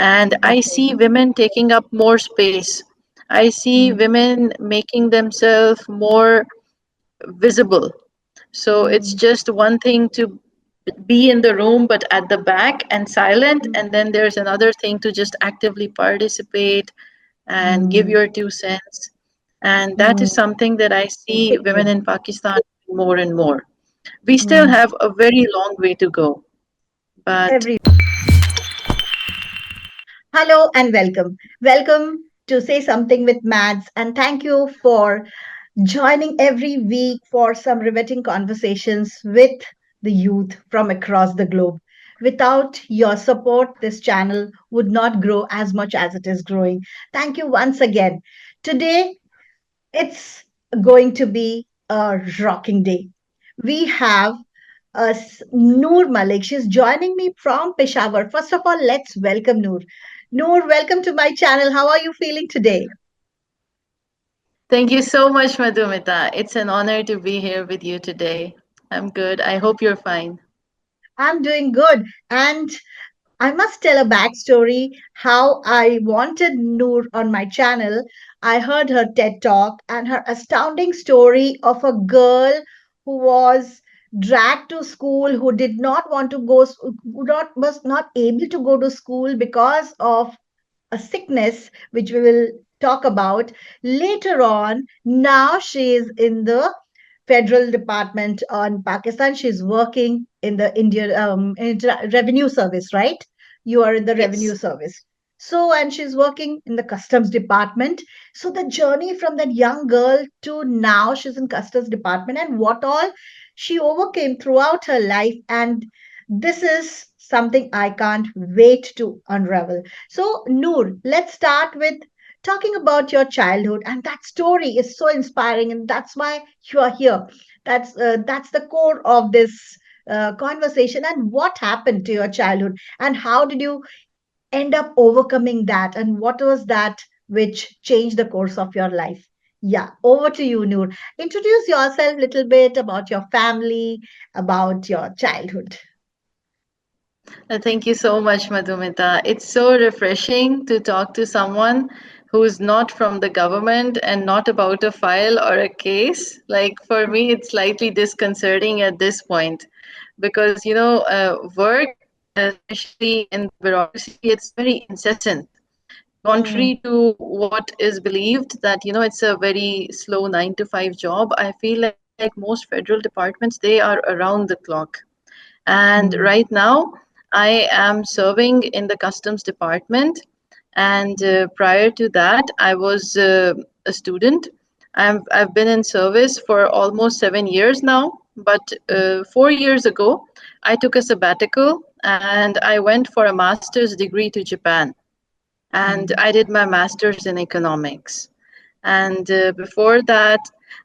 And I Okay. see women taking up more space. I see Mm, women making themselves more visible. So it's mm, just one thing to be in the room but at the back and silent, mm, and then there's another thing to just actively participate and give mm, your 2 cents. And that is mm. something that I see women Exactly. in Pakistan doing more and more. We still Mm. have a very long way to go, but Every Hello and welcome. Welcome to Say Something with Mads, and thank you for joining every week for some riveting conversations with the youth from across the globe. Without your support, this channel would not grow as much as it is growing. Thank you once again. Today, it's going to be a rocking day. We have Noor Malik. She's joining me from Peshawar. First of all, let's welcome Noor. Noor, welcome to my channel. How are you feeling today? thank you so much, Madhumita. It's an honor to be here with you today. I'm good. I hope you're fine. I'm doing good. And I must tell a backstory how I wanted Noor on my channel. I heard her TED talk and her astounding story of a girl who was dragged to school, who did not want to go, who not, was not able to go to school because of a sickness, which we will talk about later on. Now she is in the federal department on Pakistan. She's working in the Revenue Service, right? You are in the Revenue Yes. Service. So, and she's working in the Customs Department. So, the journey from that young girl to now she's in Customs Department and what all she overcame throughout her life. And this is something I can't wait to unravel. So, Noor, let's start with talking about your childhood, and that story is so inspiring, and that's why you are here. That's the core of this conversation. And what happened to your childhood, and how did you end up overcoming that, and what was that which changed the course of your life? Yeah, over to you, Noor. Introduce yourself a little bit about your family, about your childhood. Thank you so much, Madhumita. It's so refreshing to talk to someone who's not from the government and not about a file or a case. Like for me, it's slightly disconcerting at this point because, work, especially in the bureaucracy, it's very incessant. Mm, Contrary to what is believed that, it's a very slow 9 to 5 job, I feel like most federal departments, they are around the clock. And right mm, now, I am serving in the customs department. And prior to that, I was a student. I've been in service for almost 7 years now. But 4 years ago, I took a sabbatical and I went for a master's degree to Japan. And mm, I did my master's in economics. And before that,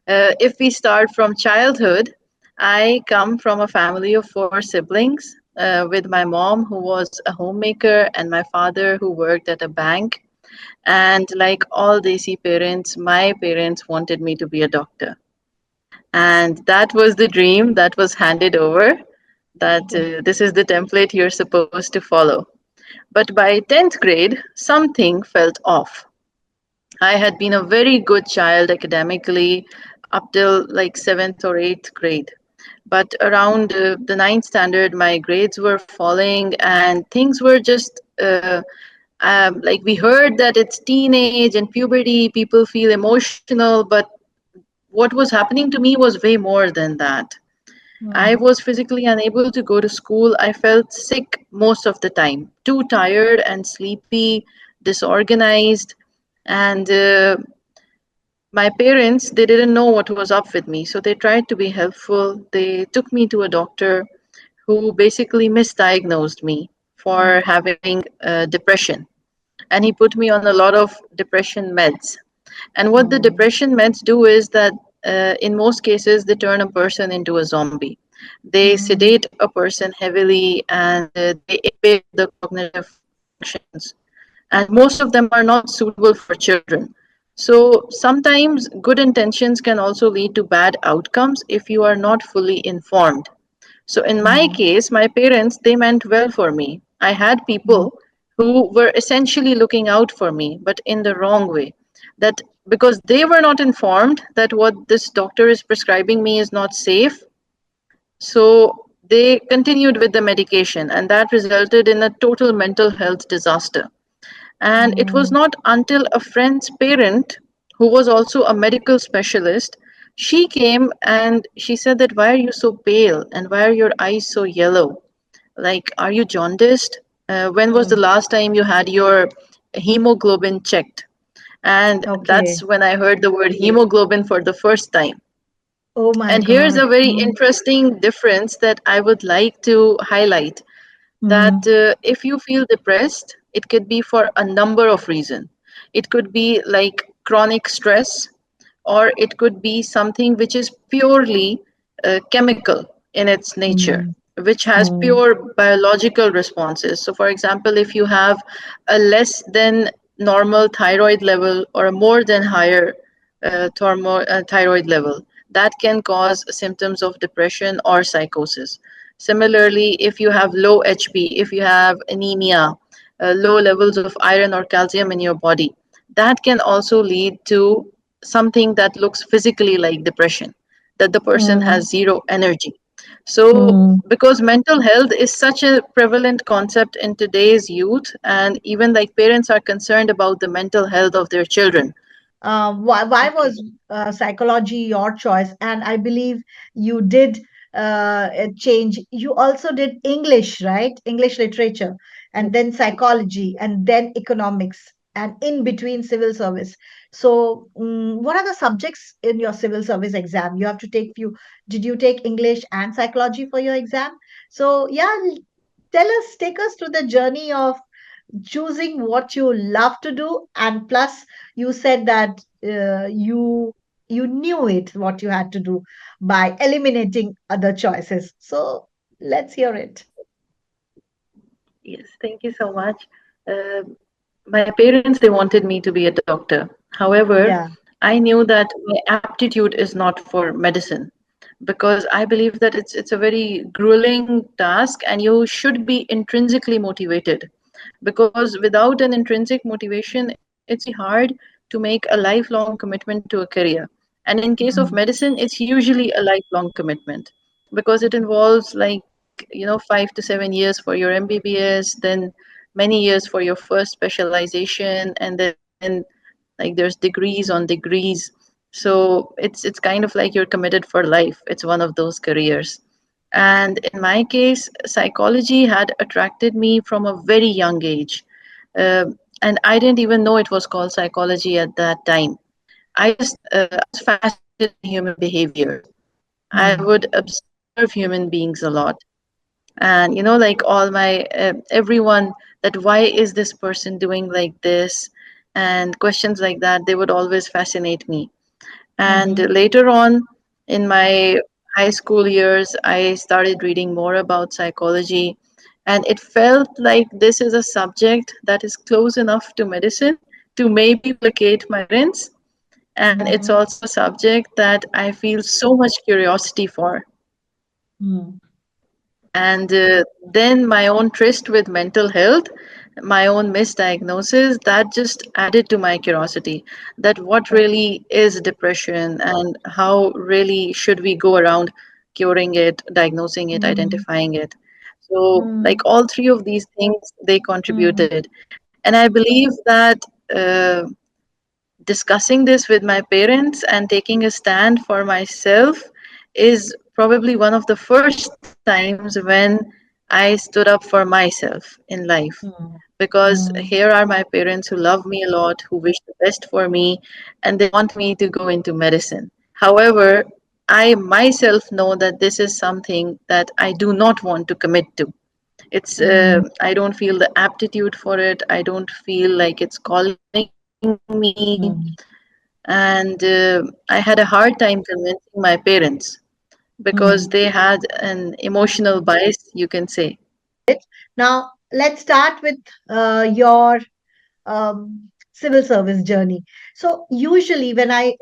if we start from childhood, I come from a family of 4 siblings with my mom, who was a homemaker, and my father, who worked at a bank. And like all Desi parents, my parents wanted me to be a doctor. And that was the dream that was handed over, that this is the template you're supposed to follow. But by 10th grade, something felt off. I had been a very good child academically up till like 7th or 8th grade. But around the ninth standard, my grades were falling and things were just like we heard that it's teenage and puberty, people feel emotional, but what was happening to me was way more than that. I mm, was physically unable to go to school. I felt sick most of the time, too tired and sleepy, disorganized. And my parents, they didn't know what was up with me, so they tried to be helpful. They took me to a doctor who basically misdiagnosed me for mm, having depression, and he put me on a lot of depression meds. And what the mm, depression meds do is that in most cases they turn a person into a zombie. They mm, sedate a person heavily, and they impair the cognitive functions, and most of them are not suitable for children. So sometimes good intentions can also lead to bad outcomes if you are not fully informed. So in my mm, case, my parents, they meant well for me. I had mm, people who were essentially looking out for me, but in the wrong way. That because they were not informed that what this doctor is prescribing me is not safe, so they continued with the medication, and that resulted in a total mental health disaster. And it was Mm, not until a friend's parent, who was also a medical specialist, she came and she said that, why are you so pale and why are your eyes so yellow? Like, are you jaundiced? When was the mm. last time you had your hemoglobin checked? And Okay. that's when I heard the word hemoglobin for the first time. Oh my And here's God. a very Mm, interesting difference that I would like to highlight, that mm, if you feel depressed, it could be for a number of reasons. It could be like chronic stress, or it could be something which is purely chemical in its nature, mm, which has mm, pure biological responses. So, for example, if you have a less than normal thyroid level or a more than higher thyroid level, that can cause symptoms of depression or psychosis. Similarly, if you have low HP, if you have anemia, low levels of iron or calcium in your body, that can also lead to something that looks physically like depression, that the person mm, has zero energy. So, mm. because mental health is such a prevalent concept in today's youth, and even like parents are concerned about the mental health of their children. Why Okay. was psychology your choice? And I believe you did change. You also did English, right? English literature, and then psychology, and then economics, and in between civil service. So, what are the subjects in your civil service exam? You have to take few. Did you take English and psychology for your exam? So, yeah, tell us, take us through the journey of choosing what you love to do, and plus you said that you knew it what you had to do by eliminating other choices. So let's hear it. Yes, thank you so much. Uh, my parents, they wanted me to be a doctor. However, Yeah. I knew that my aptitude is not for medicine, because I believe that it's a very grueling task and you should be intrinsically motivated. Because without an intrinsic motivation, it's very hard to make a lifelong commitment to a career. And in case of Mm, medicine, it's usually a lifelong commitment, because it involves like, 5 to 7 years for your MBBS, then many years for your first specialization, and then like there's degrees on degrees. So it's kind of like you're committed for life. It's one of those careers. And in my case, psychology had attracted me from a very young age. And I didn't even know it was called psychology at that time. I was fascinated by human behavior. I mm, would observe human beings a lot. And, like all my, everyone, that why is this person doing like this? And questions like that, they would always fascinate me. And mhm, later on in my high school years, I started reading more about psychology. And it felt like this is a subject that is close enough to medicine to maybe placate my parents. And it's mhm, also a subject that I feel so much curiosity for. mm, And then my own tryst with mental health, my own misdiagnosis, that just added to my curiosity, that what yeah, really is depression and how really should we go around curing it, diagnosing it, mm, identifying it. So, like mm, all three of these things, they mm, contributed. And I believe that discussing this with my parents and taking a stand for myself is probably one of the first times when I stood up for myself in life. mm, Because here mm, are my parents who love me a lot, who wish the best for me, and they want me to go into medicine. However, I myself know that this is something that I do not want to commit to. mm, I don't feel the aptitude for it. I don't feel like it's calling me. mm, And I had a hard time convincing my parents because they had mm. an emotional bias, you can say. Now let's start with your civil service journey. So, usually, when I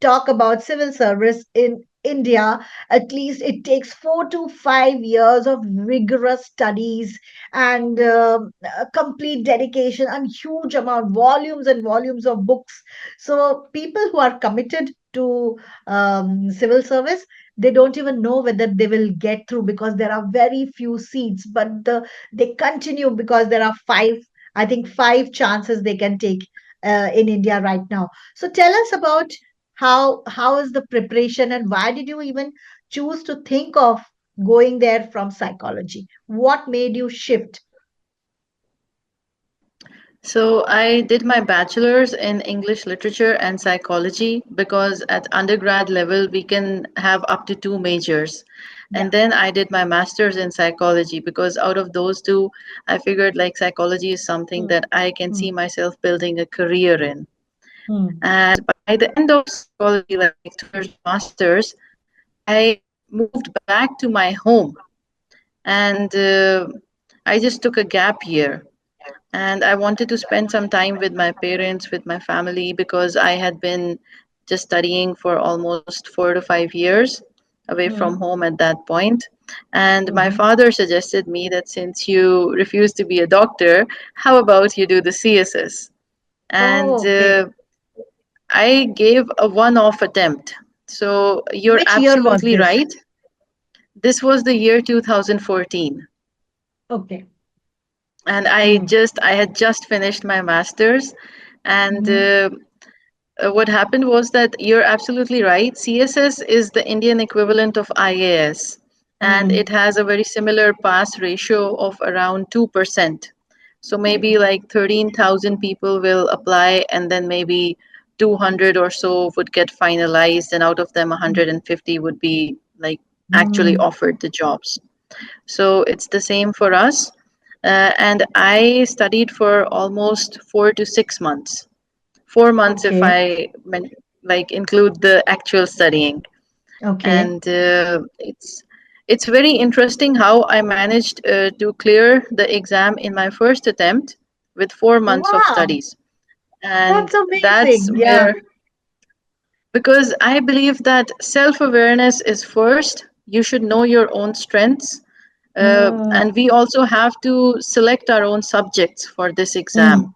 talk about civil service in India, at least it takes 4 to 5 years of rigorous studies and complete dedication and huge amount, volumes and volumes of books. So people who are committed to civil service, they don't even know whether they will get through because there are very few seats, but they continue because there are five, I think five chances they can take in India right now. So tell us about how is the preparation and why did you even choose to think of going there from psychology? What made you shift? So I did my bachelor's in English literature and psychology because at undergrad level we can have up to two majors. Yeah. And then I did my master's in psychology because out of those two, I figured like psychology is something Mm, that I can mm, see myself building a career in. mm. And by the end of psychology, like towards master's, I moved back to my home and I just took a gap year and I wanted to spend some time with my parents, with my family, because I had been just studying for almost 4 to 5 years away from Mm, home at that point. And my mhm. father suggested me that since you refuse to be a doctor, how about you do the CSS? And Oh, okay. I gave a one off attempt. So you're Which year was absolutely this? right. This was the year 2014. Okay. And Mm, I had just finished my master's. And mm, what happened was that you're absolutely right. CSS is the Indian equivalent of IAS, and mm, it has a very similar pass ratio of around 2%. So maybe like 13,000 people will apply, and then maybe 200 or so would get finalized, and out of them, mm, 150 would be like actually mm. offered the jobs. So it's the same for us. And I studied for almost 4 to 6 months. 4 months if Okay. like include the actual studying. Okay. And it's very interesting how I managed to clear the exam in my first attempt with 4 months of Wow. studies. And That's that's amazing. Yeah. where, because I believe that self awareness is first. You should know your own strengths. Mm, And we also have to select our own subjects for this exam.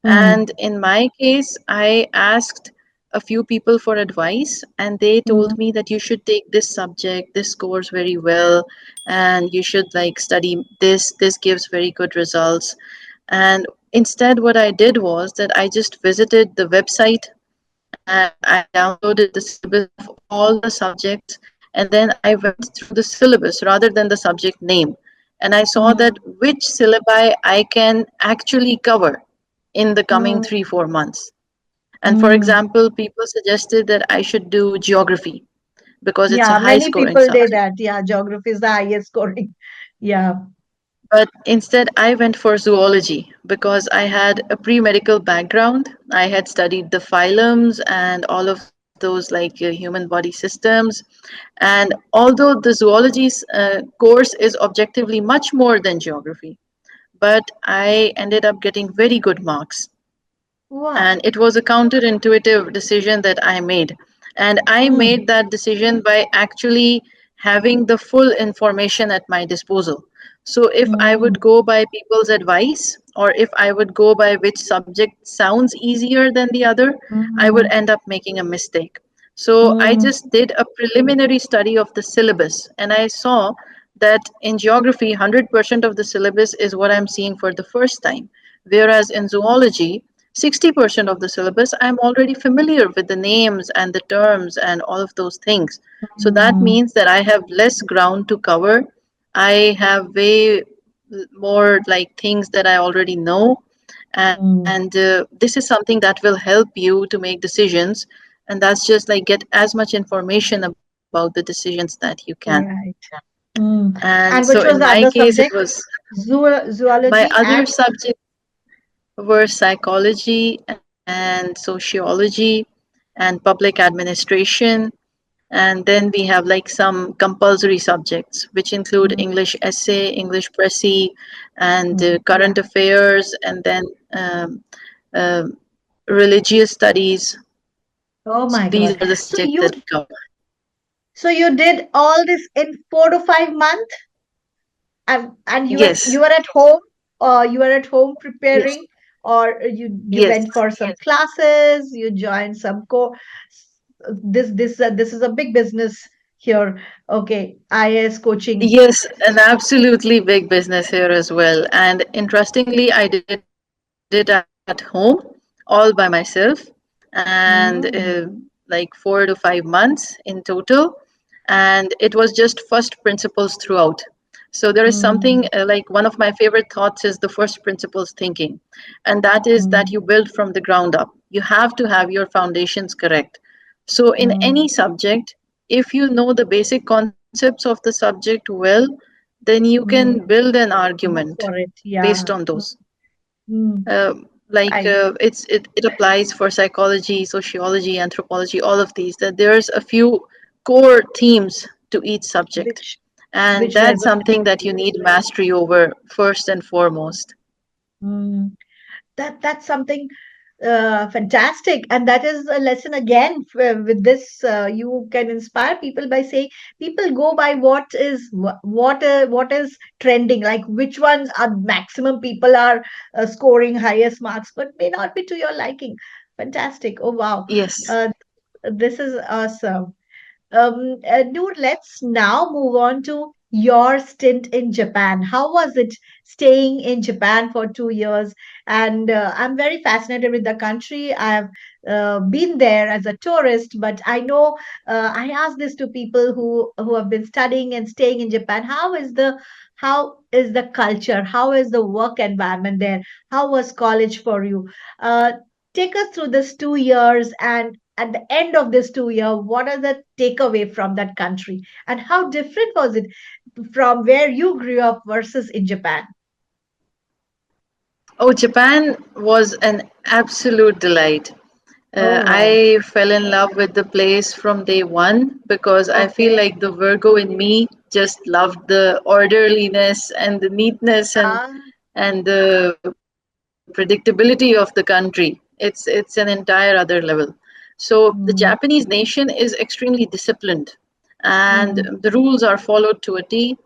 mm, And mm, in my case, I asked a few people for advice, and they told mm, me that you should take this subject, this scores very well, and you should like study this, this gives very good results. And instead, what I did was that I just visited the website and I downloaded the syllabus of all the subjects, and then I went through the syllabus rather than the subject name. And I saw that mm, which syllabi I can actually cover in the coming mm, 3 4 months. And for mm. example, people suggested that I should do geography because it's a Yeah, high many scoring people did subject. that. Yeah, geography is the highest scoring. Yeah. But instead, I went for zoology because I had a pre medical background. I had studied the phylums and all of those like human body systems. And although the zoology's course is objectively much more than geography, but I ended up getting very good marks. Wow. And it was a counterintuitive decision that I made. And I Mm, made that decision by actually having the full information at my disposal. So if I mm, would go by people's advice, or if I would go by which subject sounds easier than the other, I would mm, end up making a mistake. So I mm, just did a preliminary study of the syllabus, and I saw that in geography, 100% of the syllabus is what I'm seeing for the first time. Whereas in zoology, 60% of the syllabus, I'm already familiar with the names and the terms and all of those things. So that mm, means that I have less ground to cover. I have way more like things that I already know. And mm. this is something that will help you to make decisions. And that's just like get as much information about the decisions that you can. Right. Mm. And so And in which was my the other case, it subject? was my Zoology other and subject were psychology and sociology and public administration. And then we have like some compulsory subjects, which include mm, English essay, English pressy, and yeah. current affairs, and then um, uh, religious studies. Oh So my these God. are the So subjects that you we cover. So you did all this in 4 to 5 months, and you Yes, were at home, or you were at home yes, preparing, or you yes, went for some classes, you joined some this is a big business here. Okay, IAS coaching. yes, an absolutely big business here as well. And interestingly, I did it at home all by myself, and Mm, like 4 to 5 months in total. And it was just first principles throughout. So there is something mm, like one of my favorite thoughts is the first principles thinking, and that is that mm, you build from the ground up. You have to have your foundations correct. So in any mm, subject, if you know the basic concepts of the subject well, then you can mm. build an Go argument for it. based Yeah. on those. Mm, I. It applies for psychology, sociology, anthropology, all of these. That there's a few core themes to each subject, which and which that's resonate something with that you you. need mastery over first and foremost. Mm. That's something fantastic, and that is a lesson again. With this, you can inspire people by saying people go by what is trending, like which ones are maximum people are scoring highest marks, but may not be to your liking. Fantastic! Oh wow, Yes. uh, this is awesome. Noor, let's now move on to your stint in Japan. How was it staying in Japan for 2 years? And I'm very fascinated with the country. I've been there as a tourist, but I know I ask this to people who have been studying and staying in Japan. How is the culture? How is the work environment there? How was college for you? Uh, Take us through this 2 years, and at the end of this 2 year, what are the takeaway from that country, and how different was it from where you grew up versus in Japan? Oh, Japan was an absolute delight. Oh wow. I fell in love with the place from day one because I feel Okay. like the Virgo in me just loved the orderliness and the neatness Ah. and the predictability of the country. It's an entire other level. So the Japanese Mm, nation is extremely disciplined, and mm, the rules are followed to a T,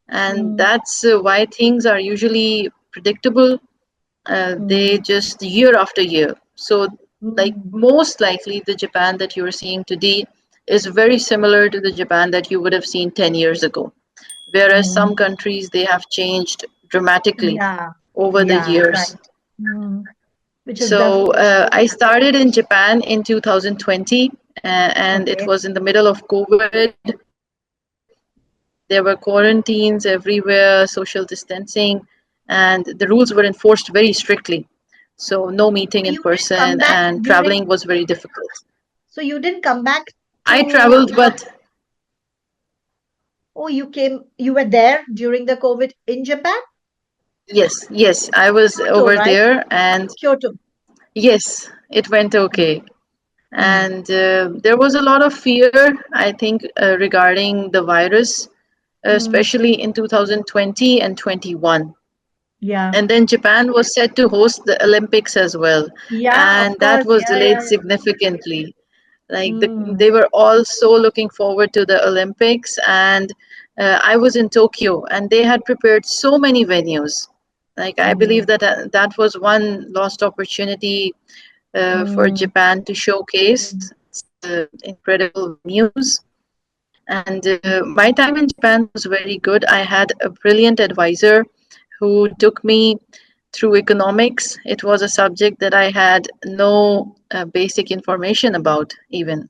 and mm, that's why things are usually predictable. They mm, just year after year. So, like mm, most likely, the Japan that you're seeing today is very similar to the Japan that you would have seen 10 years ago. Whereas some mm. countries they have changed dramatically Yeah. over the Yeah. Right. years. Mm. Which is the So I started in Japan in 2020, and it okay. was in the middle of COVID. There were quarantines everywhere, social distancing, and the rules were enforced very strictly. So no meeting in person, So you and didn't come traveling back was very during. difficult. So you didn't come back I to. traveled, but Oh, you were there during the COVID in Japan, yes, I was Kyoto, over right? there, and Kyoto. yes, it went okay. Mm, And there was a lot of fear, I think, regarding the virus, mm, especially in 2020 and 21. yeah. And then Japan was set to host the Olympics as well, Yeah, of and that course. was Yeah, yeah, delayed yeah. significantly. Mm, They were all so looking forward to the Olympics, and I was in Tokyo, and they had prepared so many venues. Like I believe mm, that that was one lost opportunity for mm, Japan to showcase its incredible venues. And my time in Japan was very good. I had a brilliant advisor who took me through economics. It was a subject that I had no basic information about, even.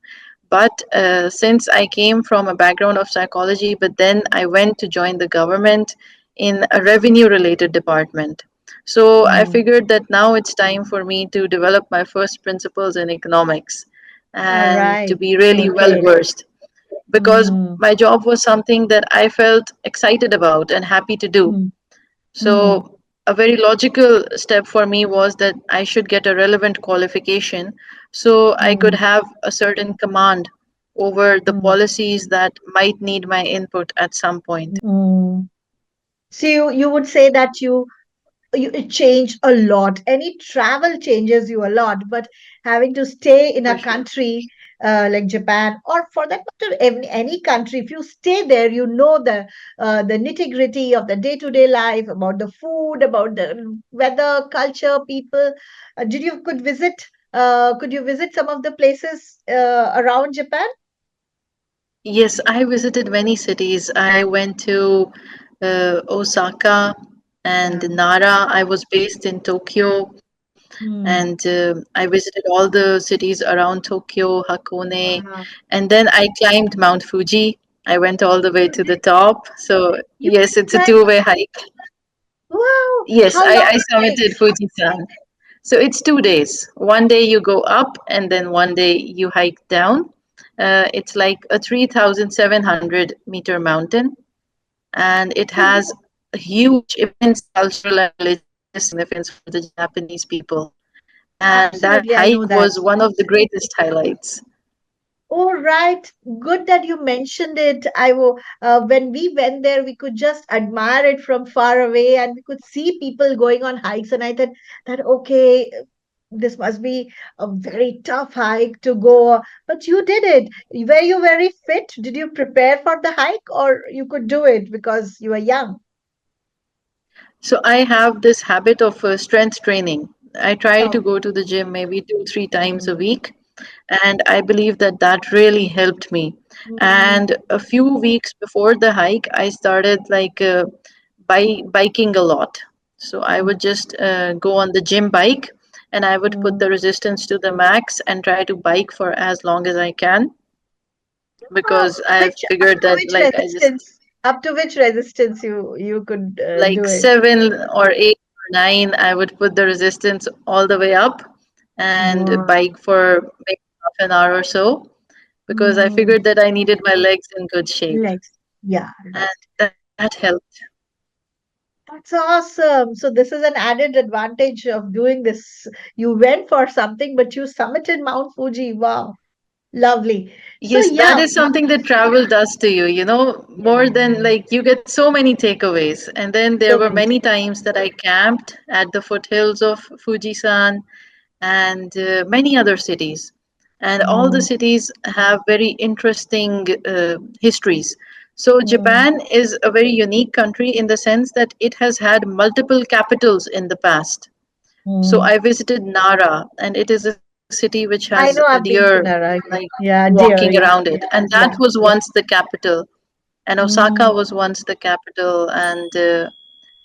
But since I came from a background of psychology, but then I went to join the government in a revenue related department. So I mm. figured that now it's time for me to develop my first principles in economics All and to right. be really well Okay. versed because Mm, my job was something that I felt excited about and happy to do. mm, mm, So, a very logical step for me was that I should get a relevant qualification so I could mm, have a certain command over the mm, policies that might need my input at some point. mm. So you would say that it changed a lot. Any travel changes you a lot, but having to stay in For a sure. country like Japan, or for that matter, any country, if you stay there, you know the nitty gritty of the day to day life, about the food, about the weather, culture, people. Did you could visit? Could you visit some of the places around Japan? Yes, I visited many cities. I went to Osaka and Yeah. Nara. I was based in Tokyo, and Hmm. I visited all the cities around Tokyo, Hakone, Wow. and then I climbed Mount Fuji. I went all the way You to did. the top. So, You yes, it's a climbed. two-way hike. Wow. Yes, How long I it summited takes? Fuji-san. So it's 2 days. One day you go up, and then one day you hike down. It's like a 3,700-meter mountain, and it has a huge, immense cultural and religious significance for the Japanese people. And that Absolutely, I know hike that. was one of the greatest highlights. Oh, right. Good that you mentioned it. When we went there, we could just admire it from far away and we could see people going on hikes. And I thought that, okay, this must be a very tough hike to go. But you did it. Were you very fit? Did you prepare for the hike or you could do it because you were young? So I have this habit of strength training. I try to Oh, go to the gym maybe 2, 3 times a mm, week, and I believe that that really helped me. mm, And a few weeks before the hike, I started like biking a lot. So I would just go on the gym bike, and I would put mm. the resistance to the max and try to bike for as long as I can, Oh, because I've which up figured to that which like I just resistance? Up to which resistance you could like do it? 7 or 8 or 9, I would put the resistance all the way up and Wow. bike for maybe half an hour or so, because I Mm, figured that I needed my legs in good shape, legs. Yeah, and right. that helped. That's awesome. So this is an added advantage of doing this. You went for something, but you summited Mount Fuji. Wow, lovely. So Yes, that yeah, is something that travel does to you, more than like you get so many takeaways. And then there so were many many things. times that I camped at the foothills of Fujisan and many other cities. And all the Mm, cities have very interesting histories. So, mm, Japan is a very unique country in the sense that it has had multiple capitals in the past. So, mm. I visited Nara, and it is a city which has a I know deer I've been to like Nara. Yeah, walking dear. around Yeah, it, and that yeah, was once yeah. the capital. And Osaka Mm, was once the capital, and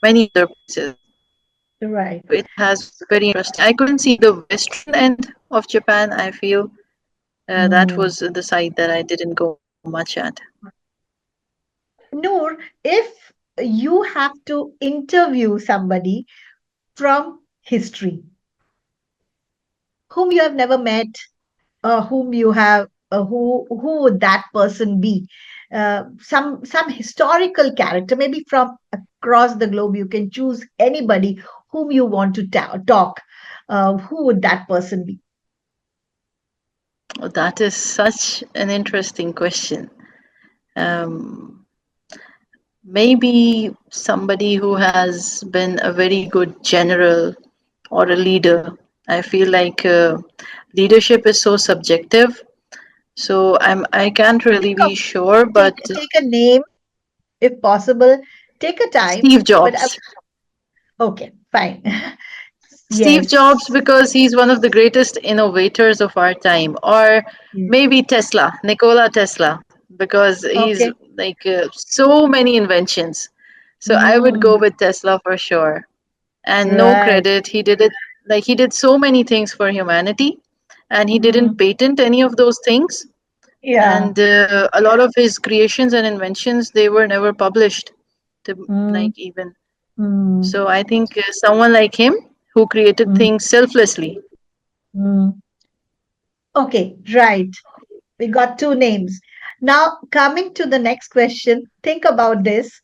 many other places. right. So it has very interesting. I couldn't see the western end of Japan. I feel that Mm. was the side that I didn't go much at. Noor, if you have to interview somebody from history whom you have never met, whom you have who would that person be? Some historical character, maybe from across the globe. You can choose anybody whom you want to talk. Who would that person be? Oh, that is such an interesting question. Um, Maybe somebody who has been a very good general or a leader. I feel like leadership is so subjective, so I can't really Think of be sure, take but take a name if possible. Take a time, Steve but Jobs. okay, fine. Steve Jobs, Yes. because he's one of the greatest innovators of our time, or Yeah. maybe Tesla, Nikola Tesla, because he's Okay. like so many inventions. So I would Mm, go with Tesla for sure. And no right. credit, he did it like he did so many things for humanity, and he didn't Mm, patent any of those things. yeah. And a lot of his creations and inventions, they were never published to Mm, like even. mm, So I think someone like him who created mm, things selflessly. mm. Okay, right. We got two names. Now, coming to the next question, think about this.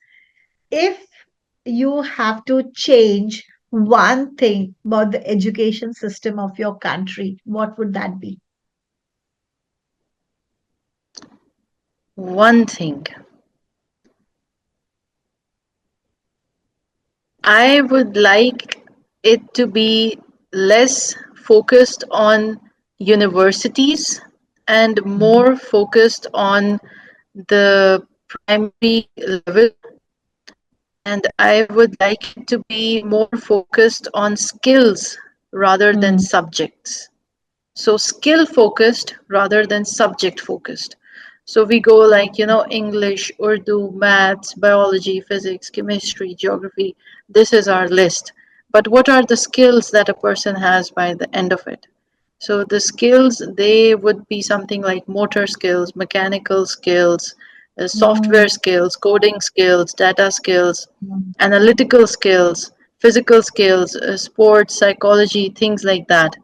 If you have to change one thing about the education system of your country, what would that be? One thing, I would like it to be less focused on universities and more focused on the primary level, and I would like it to be more focused on skills rather than Mm, subjects. So, skill focused rather than subject focused. So, we go like, English, Urdu, maths, biology, physics, chemistry, geography. This is our list. But what are the skills that a person has by the end of it? So the skills, they would be something like motor skills, mechanical skills, software mm, skills, coding skills, data skills, mm. analytical skills, physical skills, sports, psychology, things like that.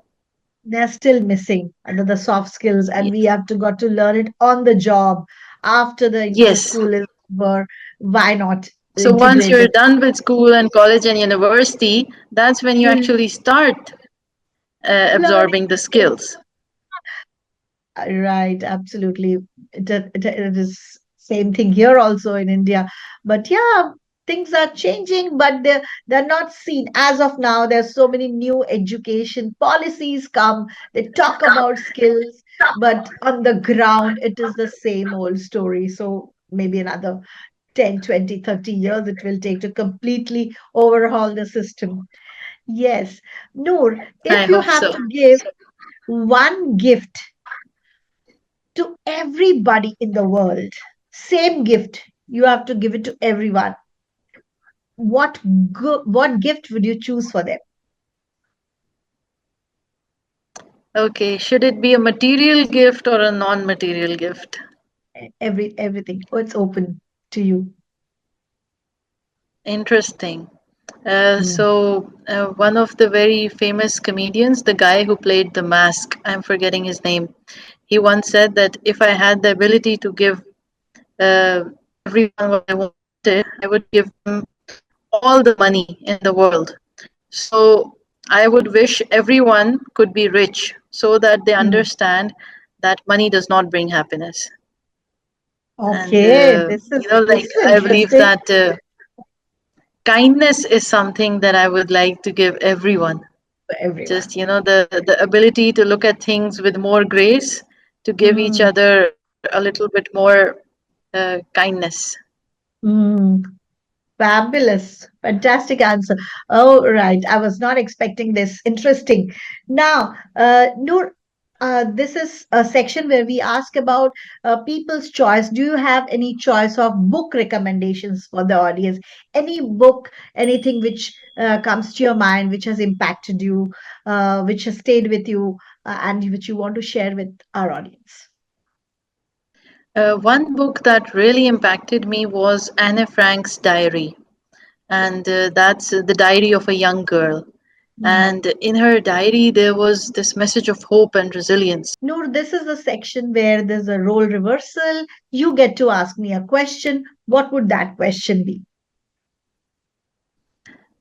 They're still missing the soft skills, and we Yes. have to got to learn it on the job after the Yes. school is over. Why not So once integrate you're it? done with school and college and university, that's when you Mm. actually start Learning absorbing the skills. skills. Right, absolutely. It is same thing here also in India. But yeah, things are changing, but they're not seen. As of now, there's so many new education policies come. They talk about skills, but on the ground, it is the same old story. So maybe another 10, 20, 30 years it will take to completely overhaul the system. Yes. Noor, I if you hope have so. to give one gift to everybody in the world. Same gift. You have to give it to everyone. What gift would you choose for them? Okay, should it be a material gift or a non material gift? Everything. Oh, it's open to you. Interesting. Mm. One of the very famous comedians, the guy who played the mask, I'm forgetting his name, he once said that if I had the ability to give uh, everyone what I wanted, I would give them all the money in the world. So I would wish everyone could be rich so that they Mm. understand that money does not bring happiness. And, Okay, this like is I believe interesting that kindness is something that I would like to give everyone. for everyone. Just, the ability to look at things with more grace, to give each Mm. other a little bit more kindness. Mm. Fabulous. Fantastic answer. Oh, right. I was not expecting this. Interesting. Now, Noor, this is a section where we ask about people's choice. Do you have any choice of book recommendations for the audience? Any book, anything which comes to your mind, which has impacted you, which has stayed with you, and which you want to share with our audience? One book that really impacted me was Anne Frank's diary, and that's the diary of a young girl. Hmm. And in her diary, there was this message of hope and resilience. Noor, this is the section where there's a role reversal. You get to ask me a question. What would that question be?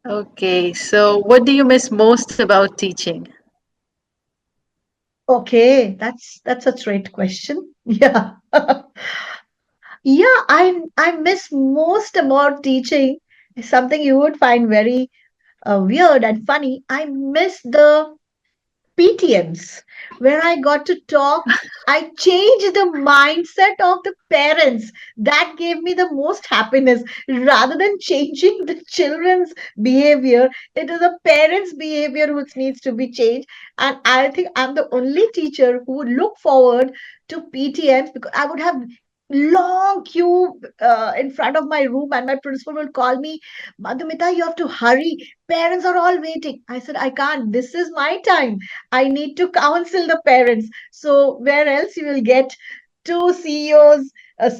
Okay, so what do you miss most about teaching? Okay, that's a straight question. Yeah. Yeah, I miss most about teaching is something you would find very weird and funny. I miss the PTMs where I got to talk. I changed the mindset of the parents. That gave me the most happiness. Rather than changing the children's behavior, it is the parents' behavior which needs to be changed. And I think I'm the only teacher who would look forward to PTMs because I would have long queue in front of my room and my principal will call me, Madhumita, you have to hurry. Parents are all waiting. I said, I can't. This is my time. I need to counsel the parents. So, where else you will get two CEOs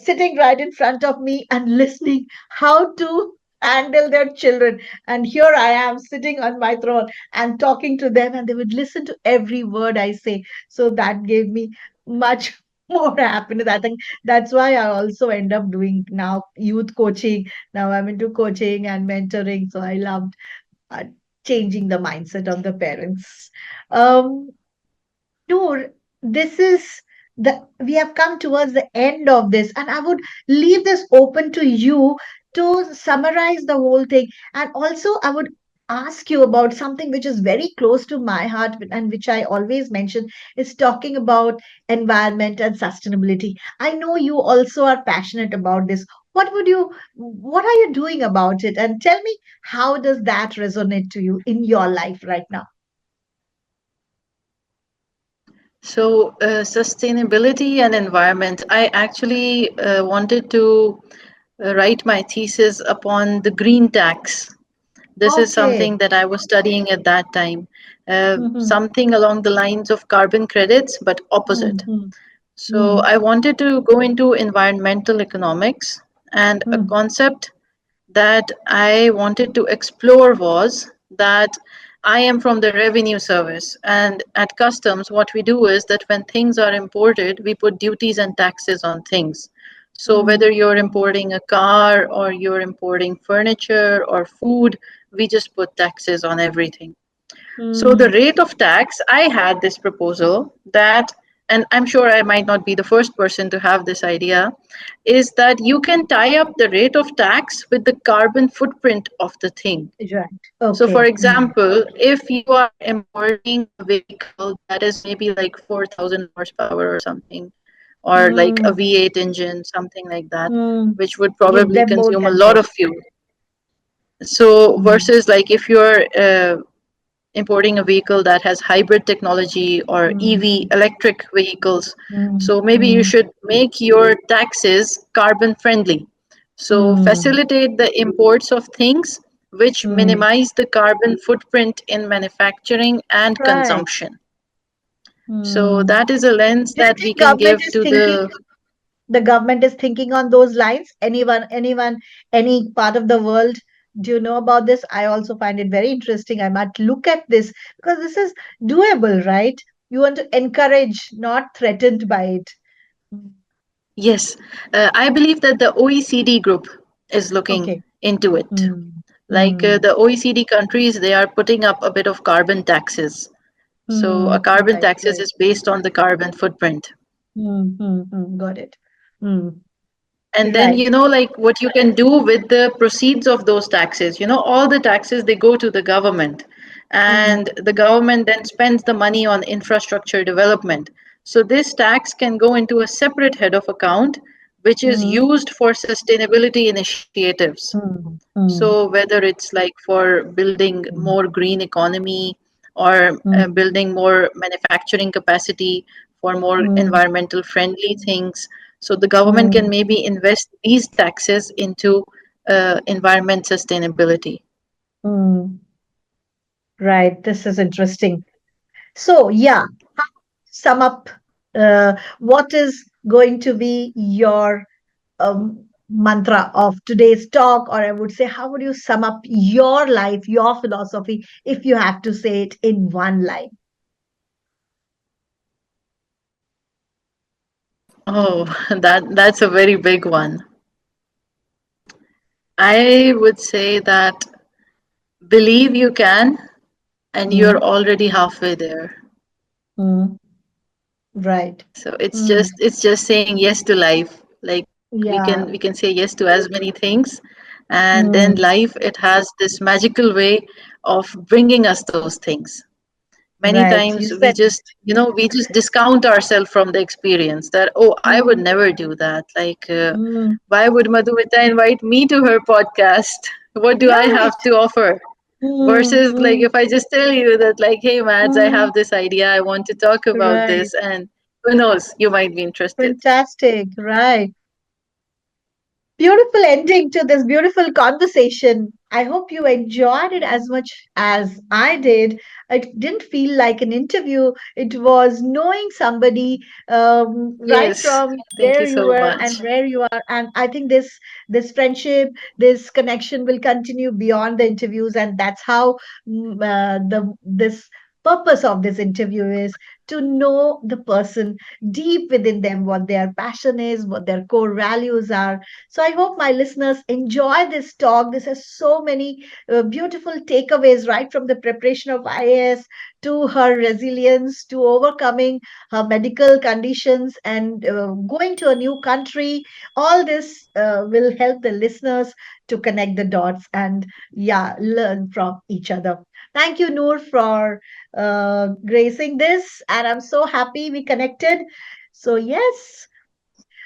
sitting right in front of me and listening how to handle their children. And here I am sitting on my throne and talking to them, and they would listen to every word I say. So, that gave me much more happiness. I think that's why I also end up doing now youth coaching. Now I'm into coaching and mentoring. So, I loved uh, changing the mindset of the parents. Um, Noor, this is we have come towards the end of this, and I would leave this open to you to summarize the whole thing. And also, I would ask you about something which is very close to my heart and which I always mention is talking about environment and sustainability. I know you also are passionate about this. What are you doing about it? And tell me, how does that resonate to you in your life right now? So, sustainability and environment. I actually wanted to write my thesis upon the green tax. This is Okay. something that I was studying at that time. Mm-hmm. Something along the lines of carbon credits, but opposite. Mm-hmm. So I wanted to go into environmental economics, and a Mm-hmm. concept that I wanted to explore was that I am from the revenue service, and at customs, what we do is that when things are imported, we put duties and taxes on things. So whether you're importing a car or you're importing furniture or food, we just put taxes on everything. So the Mm-hmm. rate of tax, I had this proposal that, and I'm sure I might not be the first person to have this idea, is that you can tie up the rate of tax with the carbon footprint of the thing. Right. So, for Okay. Mm. example, if you are importing a vehicle that is maybe like 4,000 horsepower or something, or like a Mm. V8 engine, something like that, Mm. which would Give probably them more consume a lot of benefits. fuel. So, Mm. versus like if you're importing a vehicle that has hybrid technology or EV Mm. electric vehicles. Mm. So maybe you Mm. should make your taxes carbon friendly. So Mm. facilitate the imports of things which Mm. minimize the carbon footprint in manufacturing and Right. consumption. So Mm. that is a lens Do you that we think can government give is to thinking the. the government is thinking on those lines? Anyone, any part of the world? Do you know about this? I also find it very interesting. I might look at this because this is doable, right? You want to encourage, not threatened by it. Mm. Yes, I believe that the OECD group is looking Okay. into it. Mm. Like Mm. the OECD countries, they are putting up a bit of carbon taxes. So a Mm. carbon Right. taxes Right. is based on the carbon footprint. Mm. Mm. Mm. Got it. Mm. And then, Right. like what you can do with the proceeds of those taxes, all the taxes, they go to the government. Mm. And the government then spends the money on infrastructure development. So this tax can go into a separate head of account, which is Mm. used for sustainability initiatives. Mm. So Mm. whether it's like for building Mm. more green economy or Mm. building more manufacturing capacity for more Mm. environmental friendly things, so the government can Mm. maybe invest these taxes into environment sustainability. Mm. Right. This is interesting. So, yeah, sum up what is going to be your mantra of today's talk, or I would say, how would you sum up your life, your philosophy, if you have to say it in one line? Oh, that's a very big one. I would say that believe you can, and you're Mm. already halfway there. Mm. Right. So Mm. it's just saying yes to life. Like we Yeah. can say yes to as many things, and then Mm. life, it has this magical way of bringing us those things. Many Right. times You we said just we just discount ourselves from the experience that, oh, I would mm. never do that. Like Mm. why would Madhumita invite me to her podcast? What do I have Right. to offer? Mm. Versus like Mm. if I just tell you that, like, hey Mads, I Mm. have this idea, I want to talk about Right. this, and who knows, you might be interested. Fantastic. Right. Beautiful ending to this beautiful conversation. I hope you enjoyed it as much as I did. It didn't feel like an interview. It was knowing somebody right Yes, from thank where you you so were much. and where you are. And I think this friendship, this connection will continue beyond the interviews, and that's how the this purpose of this interview is to know the person deep within them, what their passion is, what their core values are. So I hope my listeners enjoy this talk. This has so many beautiful takeaways, right from the preparation of IAS to her resilience to overcoming her medical conditions and going to a new country. All this will help the listeners to connect the dots and, yeah, learn from each other. Thank you, Noor, for gracing this. And I'm so happy we connected. So, yes,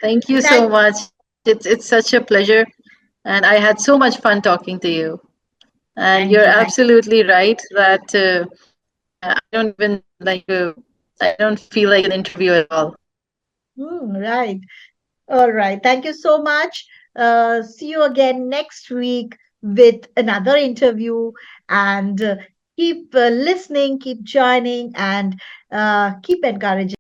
Thank you so thank. much. It's such a pleasure, and I had so much fun talking to you. And you're Thank you. Thank absolutely right that I don't even I don't feel like an interview at all. you. Right. All right. Thank you so much. See you again next week with another interview. And keep listening, keep joining, and keep encouraging.